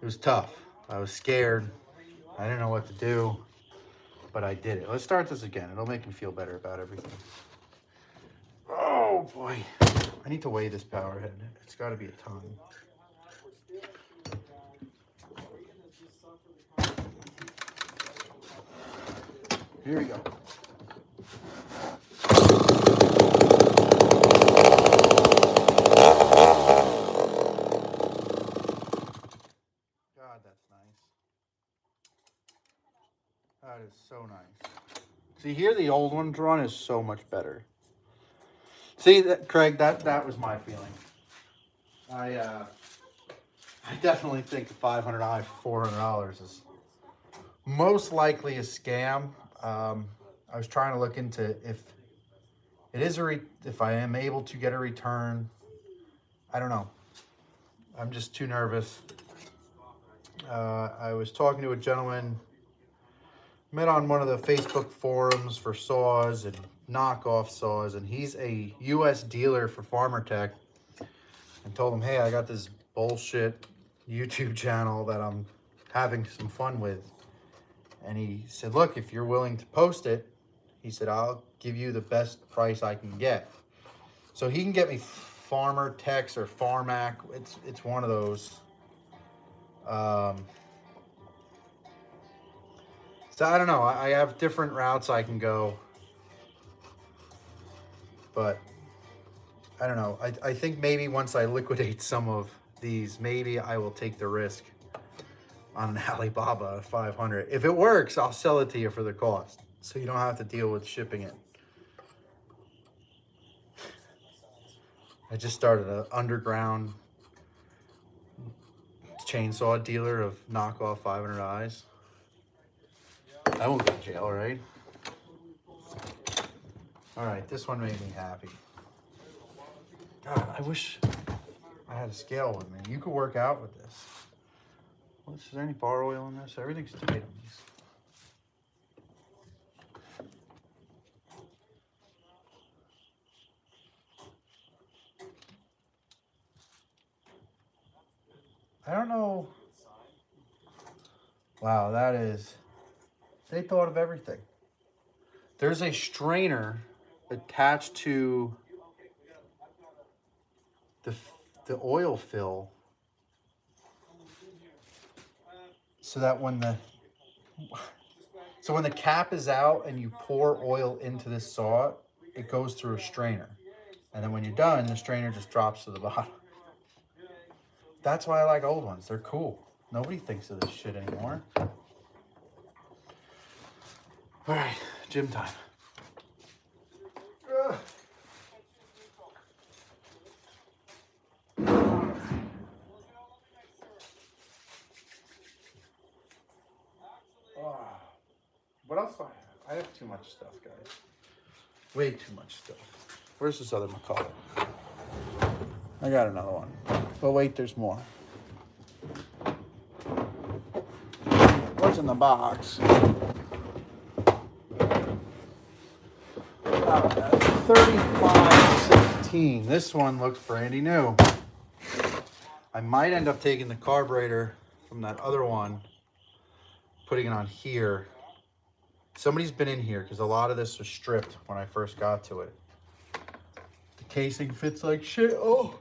B: it was tough. I was scared. I didn't know what to do, but I did it. Let's start this again. It'll make me feel better about everything. Oh boy. I need to weigh this power head. It's got to be a ton. Here we go. God, that's nice. That is so nice. See, here the old ones run is so much better. See, that, Craig, that was my feeling. I definitely think the 500i for $400 is most likely a scam. I was trying to look into if it is if I am able to get a return. I don't know. I'm just too nervous. I was talking to a gentleman, met on one of the Facebook forums for saws and knockoff saws, and he's a U.S. dealer for Farmer Tech, and told him, hey, I got this bullshit YouTube channel that I'm having some fun with. And he said, look, if you're willing to post it, he said, I'll give you the best price I can get. So he can get me Farmer Techs or Farmac. It's one of those. So I don't know. I have different routes I can go. But I don't know. I think maybe once I liquidate some of these, maybe I will take the risk on an Alibaba 500. If it works, I'll sell it to you for the cost, so you don't have to deal with shipping it. I just started an underground chainsaw dealer of knockoff 500i's. I won't go to jail, right? All right, this one made me happy. God, I wish I had a scale with me. You could work out with this. Is there any bar oil in this? Everything's tight on these. I don't know. Wow, that is, they thought of everything. There's a strainer attached to the oil fill, so that when the cap is out and you pour oil into this saw, it goes through a strainer. And then when you're done, the strainer just drops to the bottom. That's why I like old ones. They're cool. Nobody thinks of this shit anymore. All right, gym time. Ugh. What else do I have? I have too much stuff, guys. Way too much stuff. Where's this other McCullough? I got another one. But wait, there's more. What's in the box? 3516. This one looks brandy new. I might end up taking the carburetor from that other one, putting it on here. Somebody's been in here because a lot of this was stripped when I first got to it. The Casing fits like shit. Oh,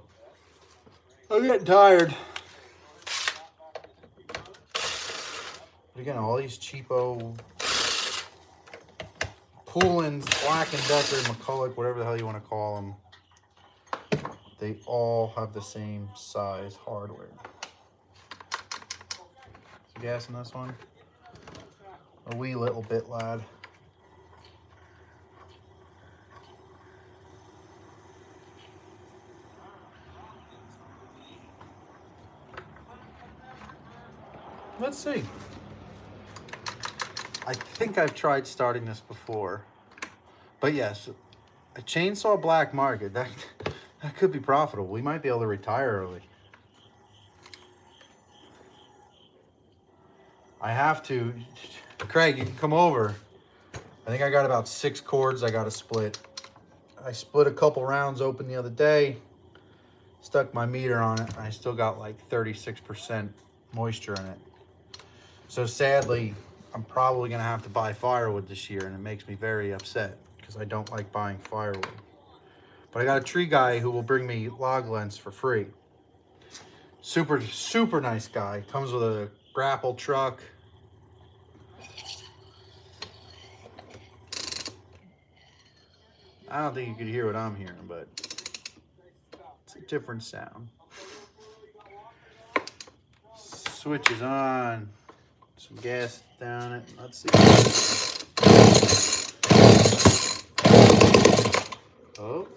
B: I'm getting tired. But again, all these cheapo Poulins, Black & Decker, McCulloch, whatever the hell you want to call them, they all have the same size hardware. Some gas in this one? A wee little bit, lad. Let's see. I think I've tried starting this before. But yes, a chainsaw black market, that could be profitable. We might be able to retire early. I have to. Craig, you can come over. I think I got about 6 cords I got to split. I split a couple rounds open the other day. Stuck my meter on it. I still got like 36% moisture in it. So sadly, I'm probably going to have to buy firewood this year, and it makes me very upset because I don't like buying firewood. But I got a tree guy who will bring me log lengths for free. Super, super nice guy. Comes with a grapple truck. I don't think you could hear what I'm hearing, but it's a different sound. Switch is on. Some gas down it. Let's see. Oh.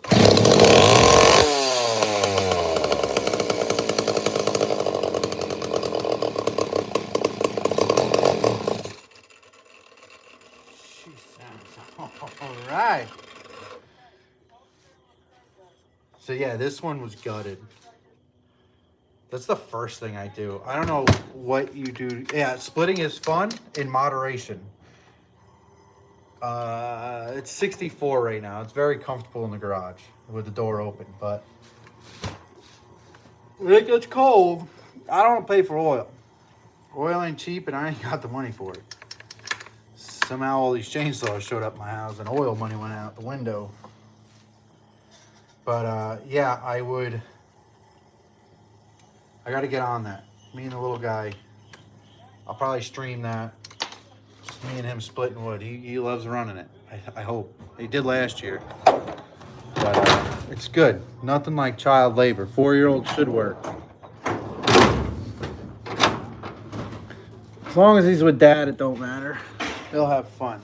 B: She sounds all right. So yeah, this one was gutted. That's the first thing I do. I don't know what you do. Yeah, splitting is fun in moderation. It's 64 right now. It's very comfortable in the garage with the door open, but when it gets cold, I don't want to pay for oil. Oil ain't cheap, and I ain't got the money for it. Somehow all these chainsaws showed up at my house, and oil money went out the window. But yeah, I got to get on that. Me and the little guy. I'll probably stream that. Just me and him splitting wood. He loves running it. I hope. He did last year. But it's good. Nothing like child labor. 4-year-olds should work. As long as he's with dad, it don't matter. They'll have fun.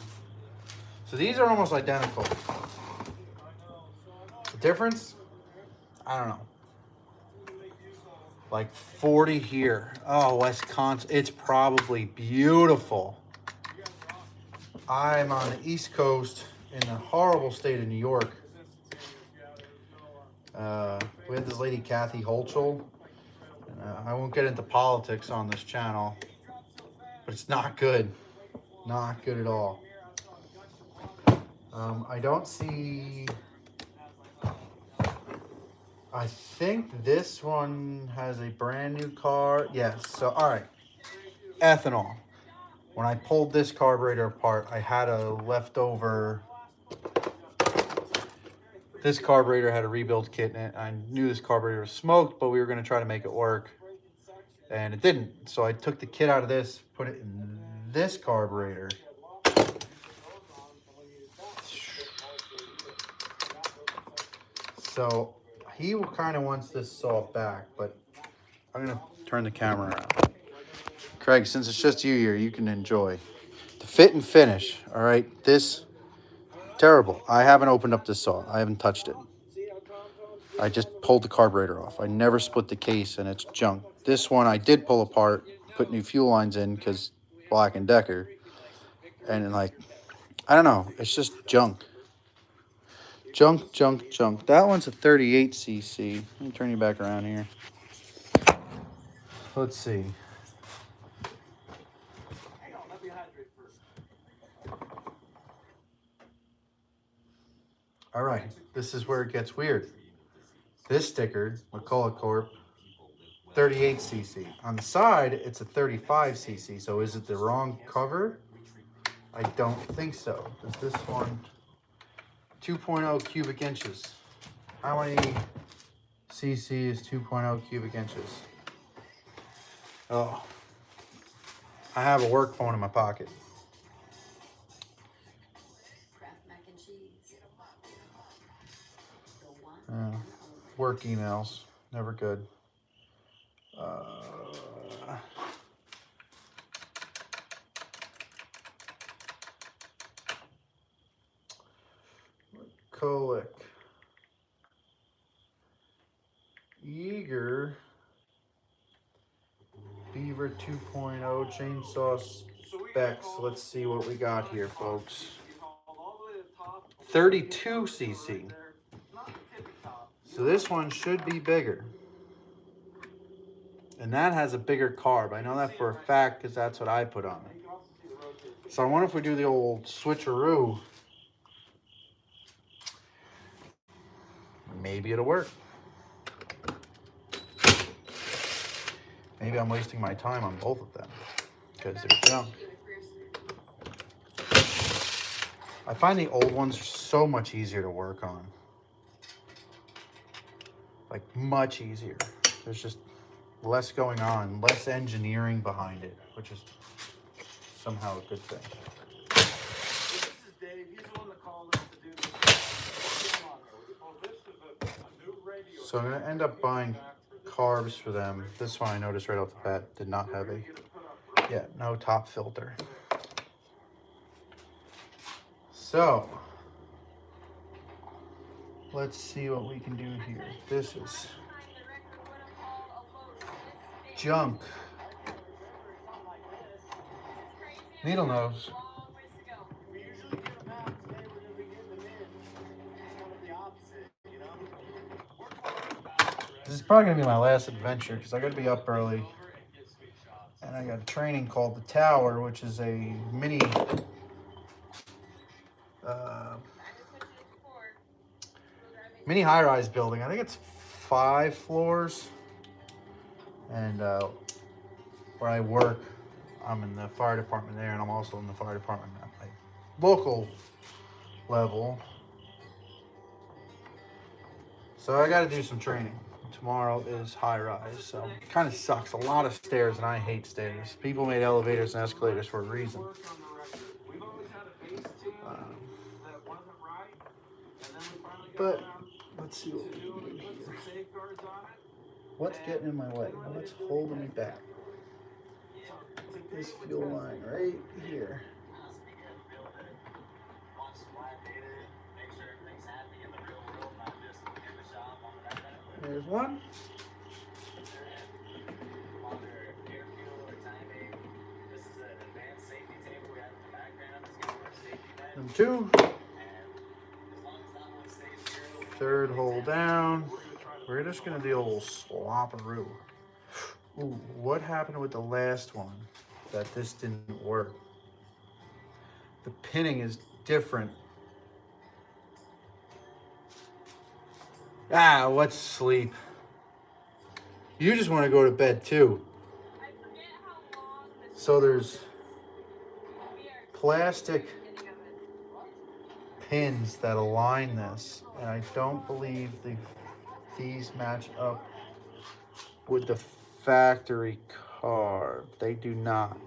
B: So these are almost identical. The difference? I don't know. Like 40 here. Oh, Wisconsin. It's probably beautiful. I'm on the East Coast in the horrible state of New York. We had this lady, Kathy Holchel. I won't get into politics on this channel, but it's not good. Not good at all. I don't see... I think this one has a brand new car. Yes, so all right. Ethanol. When I pulled this carburetor apart, I had a leftover... This carburetor had a rebuild kit in it. I knew this carburetor was smoked, but we were going to try to make it work. And it didn't. So I took the kit out of this, put it in this carburetor. So he kind of wants this saw back, but I'm going to turn the camera around. Craig, since it's just you here, you can enjoy. The fit and finish, all right? This, terrible. I haven't opened up this saw. I haven't touched it. I just pulled the carburetor off. I never split the case, and it's junk. This one I did pull apart, put new fuel lines in because Black & Decker. And like, I don't know. It's just junk. Junk, junk, junk. That one's a 38cc. Let me turn you back around here. Let's see. All right, this is where it gets weird. This sticker, McCulloch Corp, 38cc. On the side, it's a 35cc. So is it the wrong cover? I don't think so. Does this one, 2.0 cubic inches. How many cc is 2.0 cubic inches? Oh, I have a work phone in my pocket. Work emails, never good. Kolick. Eager. Beaver 2.0 chainsaw specs. Let's see what we got here, folks. 32 cc. So this one should be bigger. And that has a bigger carb. I know that for a fact because that's what I put on it. So I wonder if we do the old switcheroo. Maybe it'll work. Maybe I'm wasting my time on both of them because they're junk. I find the old ones are so much easier to work on. Like much easier. There's just less going on, less engineering behind it, which is somehow a good thing.
A: This is Dave. He's the one that called us to do this.
B: So I'm gonna end up buying carbs for them. This one I noticed right off the bat did not have no top filter. So let's see what we can do here. This is junk. Needle nose. This is probably gonna be my last adventure because I gotta be up early. And I got a training called the Tower, which is a mini high-rise building. I think it's 5 floors. And where I work, I'm in the fire department there, and I'm also in the fire department at my local level. So I got to do some training. Tomorrow is high-rise, so it kind of sucks. A lot of stairs, and I hate stairs. People made elevators and escalators for a reason. But let's see what we can do here. What's getting in my way? What's holding me back? This fuel line right here. There's one. Number 2. Third hole down. We're just gonna do a little slopperoo. Ooh, what happened with the last one that this didn't work? The pinning is different. Ah, let's sleep. You just want to go to bed too. So there's plastic pins that align this, and I don't believe these match up with the factory carb. They do not.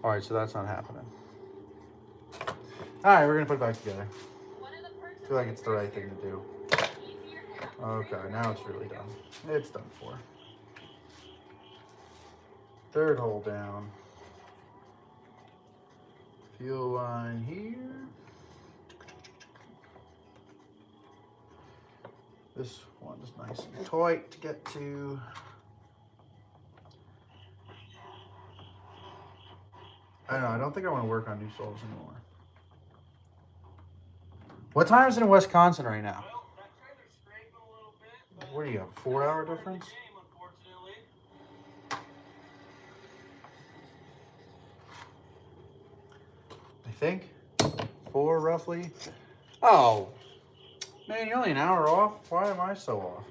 B: All right, so that's not happening. All right, we're gonna put it back together. I feel like it's the right thing to do. Okay, now it's really done. It's done for. Third hole down. Fuel line here. This one's nice and tight to get to. I don't know, I don't think I want to work on new soles anymore. What time is it in Wisconsin right now? What do you have, 4-hour difference? I think 4 roughly. Oh, man, you're only an hour off. Why am I so off?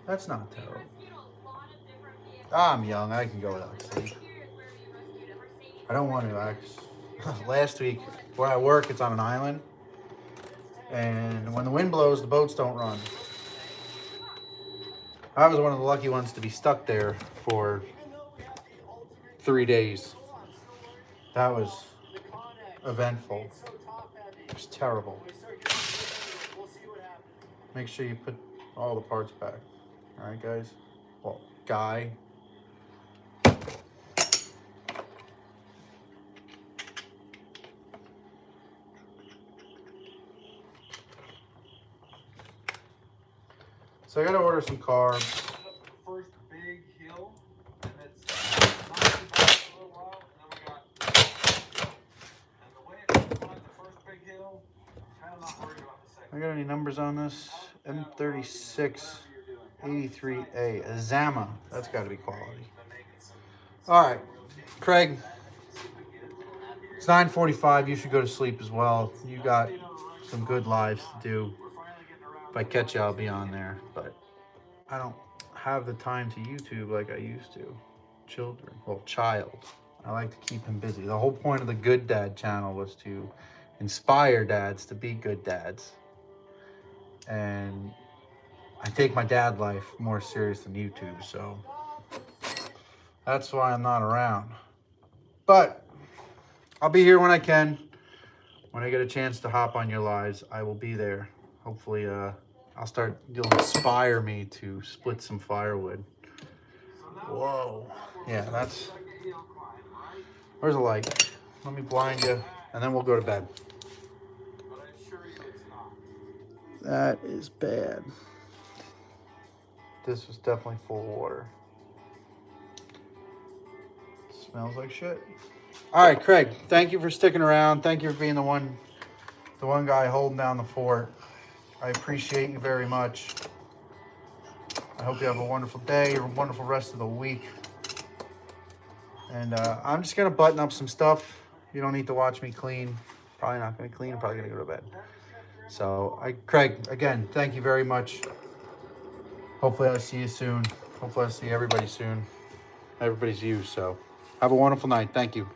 B: That's not terrible. I'm young. I can go without sleep. I don't want to last week where I work, it's on an island. And when the wind blows, the boats don't run. I was one of the lucky ones to be stuck there for 3 days. That was eventful. It was terrible. Make sure you put all the parts back. All right, guys? Well, Guy. So I gotta order some carbs.
A: First big hill, and it's not too bad for a little while, and then we got, and the way it's on the first big hill, kind of not worried about the second.
B: I got any numbers on this? M36 83A, a Zama. That's got to be quality. All right, Craig. It's 9:45. You should go to sleep as well. You got some good lives to do. If I catch you, I'll be on there. But I don't have the time to YouTube like I used to. Child. I like to keep him busy. The whole point of the Good Dad channel was to inspire dads to be good dads. And I take my dad life more serious than YouTube, so that's why I'm not around. But I'll be here when I can. When I get a chance to hop on your lives, I will be there. Hopefully, you'll inspire me to split some firewood. Whoa. Yeah, where's the light? Let me blind you, and then we'll go to bed. That is bad. This was definitely full of water. Smells like shit. All right, Craig, thank you for sticking around. Thank you for being the one guy holding down the fort. I appreciate you very much. I hope you have a wonderful day or a wonderful rest of the week. And I'm just gonna button up some stuff. You don't need to watch me clean. Probably not gonna clean. I'm probably gonna go to bed. So, Craig, again, thank you very much. Hopefully I'll see you soon. Hopefully I'll see everybody soon. Everybody's you, so have a wonderful night. Thank you.